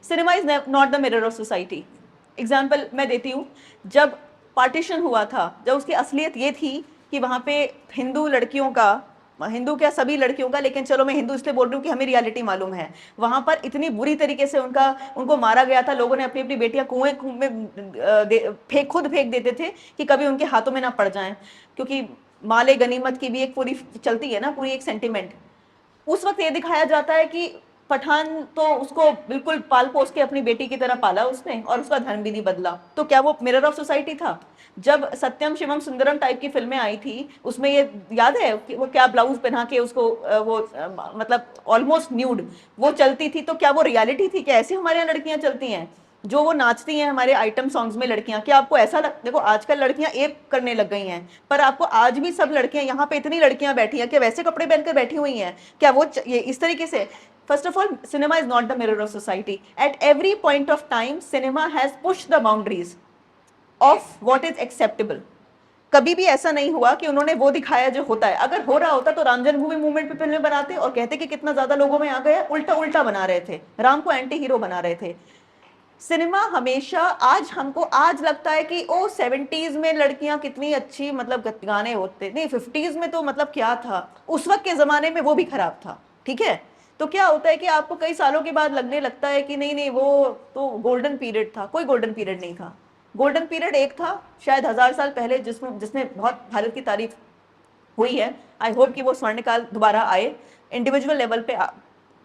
Cinema is not the mirror of society. Example मैं देती हूँ, जब पार्टीशन हुआ था, जब उसकी असलियत ये थी कि वहाँ पे हिंदू लड़कियों का, हिंदू क्या सभी लड़कियों का, लेकिन चलो मैं हिंदू इसलिए बोल रही हूँ कि हमें रियलिटी मालूम है, वहाँ पर इतनी बुरी तरीके से उनको मारा गया था। लोगों ने अपनी अपनी बेटियां कुएं में खुद फेंक देते थे कि कभी उनके हाथों में ना पड़ जाएं, क्योंकि माले गनीमत की भी एक पूरी चलती है ना, पूरी एक सेंटिमेंट। उस वक्त ये दिखाया जाता है कि पठान तो उसको बिल्कुल पाल पोस के अपनी बेटी की तरह पाला उसने, और उसका धर्म भी नहीं बदला। तो क्या वो मिरर ऑफ सोसाइटी था? जब सत्यम शिवम सुंदरम टाइप की फिल्में आई थी, उसमें ये याद है कि वो क्या ब्लाउज पहना के उसको मतलब ऑलमोस्ट न्यूड वो चलती थी, तो क्या वो रियलिटी थी? क्या ऐसे हमारे यहाँ लड़कियां चलती हैं जो वो नाचती हैं हमारे आइटम सॉन्ग्स में लड़कियां? क्या आपको ऐसा देखो आजकल लड़कियां एप करने लग गई हैं, पर आपको आज भी सब लड़कियां, यहाँ पे इतनी लड़कियां बैठी हैं, क्या वैसे कपड़े पहनकर बैठी हुई हैं? क्या वो ये इस तरीके से? First of all, cinema is not the mirror of society. At every point of time cinema has push the boundaries of what is acceptable. कभी भी ऐसा नहीं हुआ कि उन्होंने वो दिखाया जो होता है। अगर हो रहा होता तो राम जन्मभूमि मूवमेंट पे फिल्में बनाते और कहते कि कितना ज्यादा लोगों में आ गया। उल्टा उल्टा बना रहे थे, राम को एंटी हीरो बना रहे थे। सिनेमा हमेशा, आज हमको आज लगता है कि ओ 70s में लड़कियां कितनी अच्छी, मतलब गाने होते नहीं, 50s में तो मतलब क्या था, उस वक्त के जमाने में वो भी खराब था। ठीक है, तो क्या होता है कि आपको कई सालों के बाद लगने लगता है कि नहीं नहीं वो तो गोल्डन पीरियड था। कोई गोल्डन पीरियड नहीं था। गोल्डन पीरियड एक था शायद 1000 साल पहले, जिसमें जिसने बहुत भारत की तारीफ हुई है। आई होप कि वो स्वर्णकाल दोबारा आए, इंडिविजुअल लेवल पे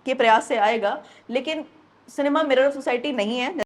के प्रयास से आएगा। लेकिन सिनेमा मिरर ऑफ सोसाइटी नहीं है।